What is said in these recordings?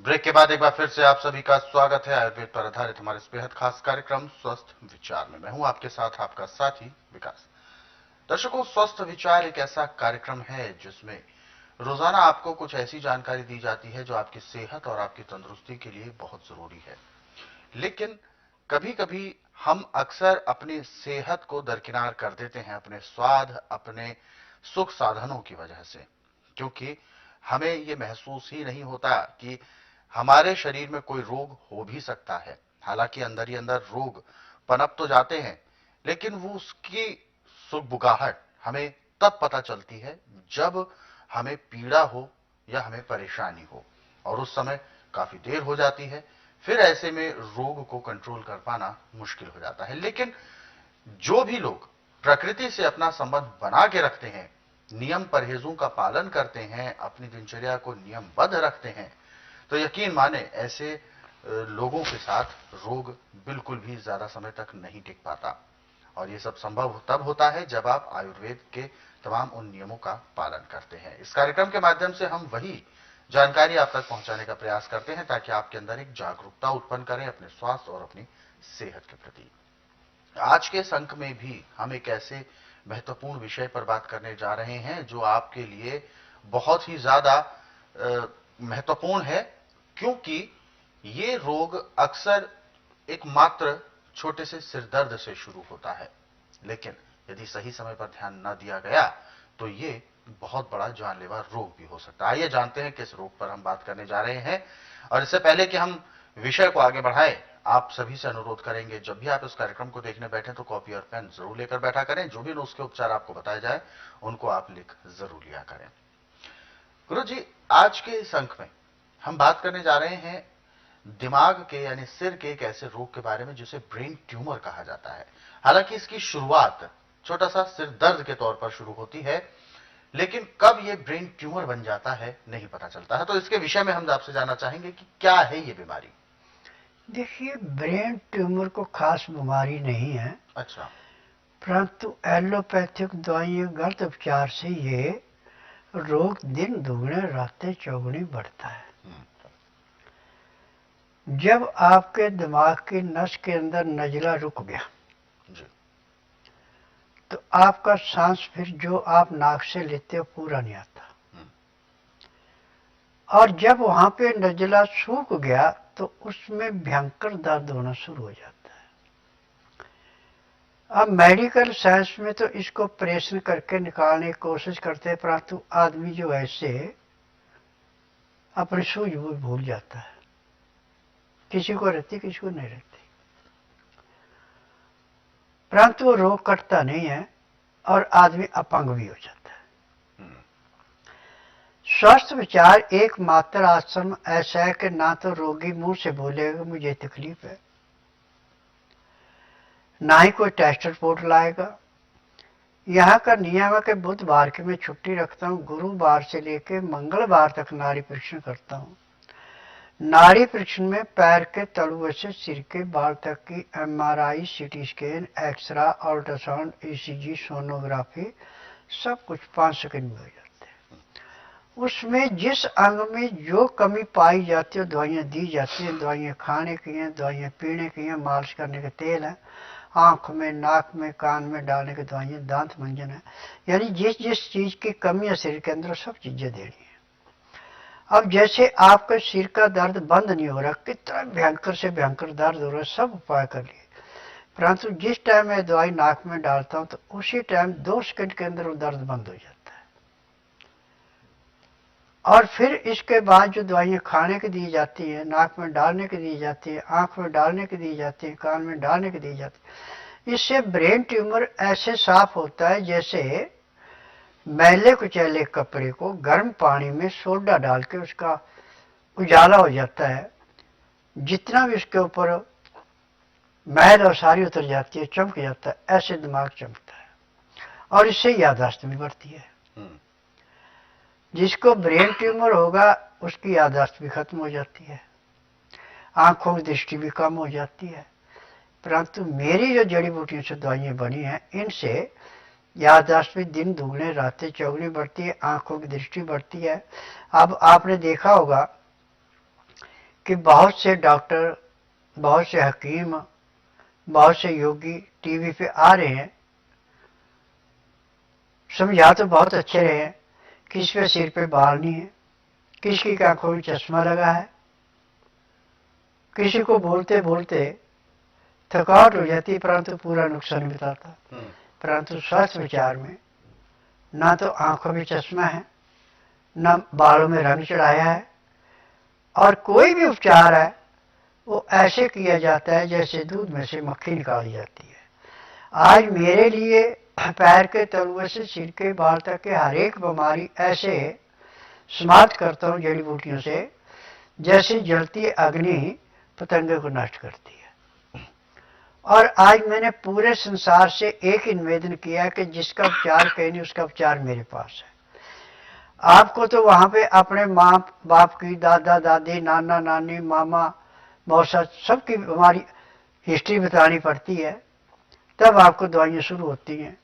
Break के बाद एक बार फिर से आप सभी का स्वागत है आयुर्वेद पर आधारित हमारे इस बेहद खास कार्यक्रम स्वस्थ विचार में। मैं हूं आपके साथ आपका साथी विकास। दर्शकों, स्वस्थ विचार एक ऐसा कार्यक्रम है जिसमें रोजाना आपको कुछ ऐसी जानकारी दी जाती है जो आपकी सेहत और आपकी तंदुरुस्ती के लिए बहुत जरूरी है। लेकिन कभी कभी हम अक्सर अपनी सेहत को दरकिनार कर देते हैं अपने स्वाद, अपने सुख साधनों की वजह से, क्योंकि हमें यह महसूस ही नहीं होता कि हमारे शरीर में कोई रोग हो भी सकता है। हालांकि अंदर ही अंदर रोग पनप तो जाते हैं, लेकिन वो उसकी सुगबुगाहट हमें तब पता चलती है जब हमें पीड़ा हो या हमें परेशानी हो, और उस समय काफी देर हो जाती है। फिर ऐसे में रोग को कंट्रोल कर पाना मुश्किल हो जाता है। लेकिन जो भी लोग प्रकृति से अपना संबंध बना के रखते हैं, नियम परहेजों का पालन करते हैं, अपनी दिनचर्या को नियमबद्ध रखते हैं, तो यकीन माने ऐसे लोगों के साथ रोग बिल्कुल भी ज्यादा समय तक नहीं टिक पाता। और ये सब संभव तब होता है जब आप आयुर्वेद के तमाम उन नियमों का पालन करते हैं। इस कार्यक्रम के माध्यम से हम वही जानकारी आप तक पहुंचाने का प्रयास करते हैं ताकि आपके अंदर एक जागरूकता उत्पन्न करें अपने स्वास्थ्य और अपनी सेहत के प्रति। आज के इस अंक में भी हम एक ऐसे महत्वपूर्ण विषय पर बात करने जा रहे हैं जो आपके लिए बहुत ही ज्यादा महत्वपूर्ण है, क्योंकि ये रोग अक्सर एक मात्र छोटे से सिर दर्द से शुरू होता है, लेकिन यदि सही समय पर ध्यान न दिया गया तो ये बहुत बड़ा जानलेवा रोग भी हो सकता है। आइए जानते हैं किस रोग पर हम बात करने जा रहे हैं। और इससे पहले कि हम विषय को आगे बढ़ाएं, आप सभी से अनुरोध करेंगे जब भी आप इस कार्यक्रम को देखने बैठे तो कॉपी और पेन जरूर लेकर बैठा करें। जो भी नुस्खे उपचार आपको बताए जाए उनको आप लिख जरूर लिया करें। गुरु जी, आज के इस अंक में हम बात करने जा रहे हैं दिमाग के यानी सिर के एक ऐसे रोग के बारे में जिसे ब्रेन ट्यूमर कहा जाता है। हालांकि इसकी शुरुआत छोटा सा सिर दर्द के तौर पर शुरू होती है, लेकिन कब यह ब्रेन ट्यूमर बन जाता है नहीं पता चलता है। तो इसके विषय में हम आपसे जानना चाहेंगे कि क्या है ये बीमारी। देखिए, ब्रेन ट्यूमर को खास बीमारी नहीं है। अच्छा। परंतु एलोपैथिक दवाइयों गलत उपचार से ये रोग दिन दुगने रातें चौगुनी बढ़ता है। जब आपके दिमाग की नस के अंदर नजला रुक गया जी। तो आपका सांस फिर जो आप नाक से लेते हो पूरा नहीं आता, और जब वहां पे नजला सूख गया तो उसमें भयंकर दर्द होना शुरू हो जाता है। अब मेडिकल साइंस में तो इसको ऑपरेशन करके निकालने की कोशिश करते हैं, परंतु आदमी जो ऐसे अपनी सूझबूझ भूल जाता है। किसी को रहती, किसी को नहीं रहती, परंतु वो रोग कटता नहीं है और आदमी अपंग भी हो जाता है। स्वस्थ विचार एकमात्र आश्रम ऐसा है कि ना तो रोगी मुंह से बोलेगा मुझे तकलीफ है, ना ही कोई टेस्ट रिपोर्ट लाएगा। यहाँ का नियम है कि बुधवार की मैं छुट्टी रखता हूँ, गुरुवार से लेकर मंगलवार तक नाड़ी परीक्षण करता हूँ। नाड़ी परीक्षण में पैर के तलुए से सिर के बाल तक की MRI, CT scan, x-ray, ultrasound, ECG, sonography सब कुछ 5 सेकंड में हो जाते हैं। उसमें जिस अंग में जो कमी पाई जाती है दवाइयाँ दी जाती हैं। दवाइयाँ खाने की हैं, दवाइयाँ पीने की हैं, मालिश करने के तेल हैं, आँख में, नाक में, कान में डालने की दवाइयाँ, दांत मंजन है, यानी जिस जिस चीज़ की कमी है शरीर के अंदर सब चीज़ें देनी है। अब जैसे आपके सिर का दर्द बंद नहीं हो रहा, कितना भयंकर से भयंकर दर्द हो रहा है, सब उपाय कर लिए, परंतु जिस टाइम मैं दवाई नाक में डालता हूँ तो उसी टाइम 2 सेकंड के अंदर वो दर्द बंद हो जाता है। और फिर इसके बाद जो दवाइयाँ खाने की दी जाती है, नाक में डालने की दी जाती है, आंख में डालने की दी जाती है, कान में डालने की दी जाती है, इससे ब्रेन ट्यूमर ऐसे साफ होता है जैसे मैले कुचैले कपड़े को गर्म पानी में सोडा डाल के उसका उजाला हो जाता है। जितना भी उसके ऊपर मैल और सारी उतर जाती है, चमक जाता है, ऐसे दिमाग चमकता है और इससे याददाश्त भी बढ़ती है। जिसको ब्रेन ट्यूमर होगा उसकी याददाश्त भी खत्म हो जाती है, आंखों की दृष्टि भी कम हो जाती है। परंतु मेरी जो जड़ी बूटियों से दवाइयाँ बनी हैं, इनसे याददाश्त भी दिन दुगने रातें चौगुनी बढ़ती है, आंखों की दृष्टि बढ़ती है। अब आपने देखा होगा कि बहुत से डॉक्टर, बहुत से हकीम, बहुत से योगी टीवी पे आ रहे हैं, समझा तो बहुत अच्छे रहे हैं, किसी के सिर पे बाल नहीं है, किसी की आंखों में चश्मा लगा है, किसी को बोलते बोलते थकावट हो जाती है, परंतु पूरा नुकसान बताता। परंतु स्वास्थ्य विचार में ना तो आंखों में चश्मा है, ना बालों में रंग चढ़ाया है, और कोई भी उपचार है वो ऐसे किया जाता है जैसे दूध में से मक्खी निकाली जाती है। आज मेरे लिए पैर के तलुए से सिर के बाल तक के हर एक बीमारी ऐसे समाप्त करता हूँ जड़ी बूटियों से, जैसे जलती अग्नि पतंगे को नष्ट करती है। और आज मैंने पूरे संसार से एक ही निवेदन किया कि जिसका उपचार कहीं नहीं, उसका उपचार मेरे पास है। आपको तो वहां पे अपने माँ बाप की, दादा दादी, नाना नानी, मामा मौसा, सबकी हमारी हिस्ट्री बतानी पड़ती है, तब आपको दवाइयाँ शुरू होती हैं।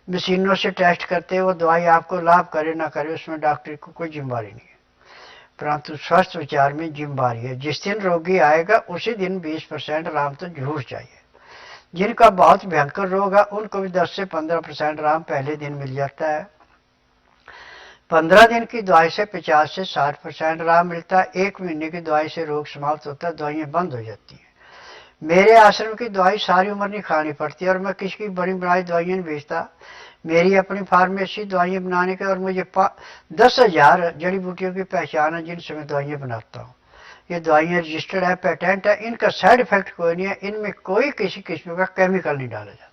मशीनों से टेस्ट करते वो दवाई आपको लाभ करे ना करे, उसमें डॉक्टर को कोई जिम्मेवारी नहीं है। परंतु स्वास्थ्य विचार में जिम्मेवारी है। जिस दिन रोगी आएगा उसी दिन 20% आराम तो जरूर चाहिए। जिनका बहुत भयंकर रोग है उनको भी 10 से 15% आराम पहले दिन मिल जाता है। 15 दिन की दवाई से 50 से 60% आराम मिलता है। 1 महीने की दवाई से रोग समाप्त होता है, दवाइयाँ बंद हो जाती हैं। मेरे आश्रम की दवाई सारी उम्र नहीं खानी पड़ती, और मैं किसी की बड़ी बड़ी दवाइयाँ नहीं बेचता। मेरी अपनी फार्मेसी दवाइयाँ बनाने के, और मुझे 10,000 जड़ी बूटियों की पहचान है जिनसे मैं दवाइयाँ बनाता हूँ। ये दवाइयाँ रजिस्टर्ड है, पेटेंट है, इनका साइड इफेक्ट कोई नहीं है, इनमें कोई किसी किस्म का केमिकल नहीं डाला जाता।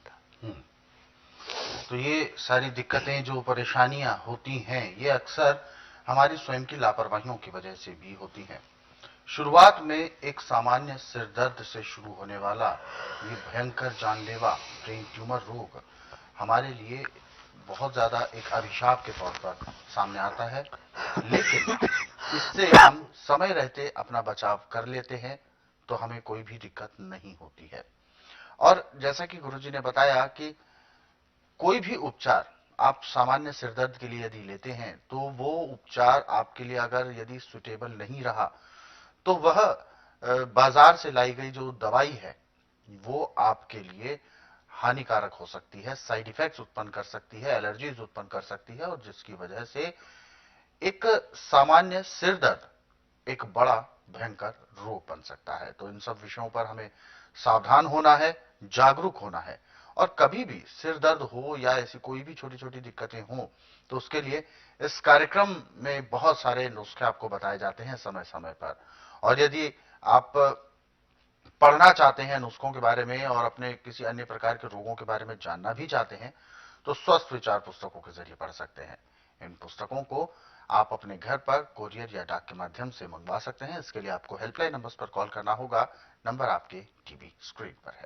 तो ये सारी दिक्कतें, जो परेशानियां होती हैं, ये अक्सर हमारी स्वयं की लापरवाहियों की वजह से भी होती हैं। शुरुआत में एक सामान्य सिर दर्द से शुरू होने वाला ये भयंकर जानलेवा ब्रेन ट्यूमर रोग हमारे लिए बहुत ज्यादा एक अभिशाप के तौर पर सामने आता है, लेकिन इससे हम समय रहते अपना बचाव कर लेते हैं तो हमें कोई भी दिक्कत नहीं होती है। और जैसा कि गुरुजी ने बताया कि कोई भी उपचार आप सामान्य सिरदर्द के लिए यदि लेते हैं तो वो उपचार आपके लिए अगर यदि सुटेबल नहीं रहा तो वह बाजार से लाई गई जो दवाई है वो आपके लिए हानिकारक हो सकती है, साइड इफेक्ट्स उत्पन्न कर सकती है, एलर्जीज उत्पन्न कर सकती है, और जिसकी वजह से एक सामान्य सिर दर्द एक बड़ा भयंकर रोग बन सकता है। तो इन सब विषयों पर हमें सावधान होना है, जागरूक होना है, और कभी भी सिर दर्द हो या ऐसी कोई भी छोटी छोटी दिक्कतें हों तो उसके लिए इस कार्यक्रम में बहुत सारे नुस्खे आपको बताए जाते हैं समय समय पर। और यदि आप पढ़ना चाहते हैं नुस्खों के बारे में और अपने किसी अन्य प्रकार के रोगों के बारे में जानना भी चाहते हैं तो स्वस्थ विचार पुस्तकों के जरिए पढ़ सकते हैं। इन पुस्तकों को आप अपने घर पर कोरियर या डाक के माध्यम से मंगवा सकते हैं। इसके लिए आपको हेल्पलाइन नंबर्स पर कॉल करना होगा। नंबर आपके टीवी स्क्रीन पर है।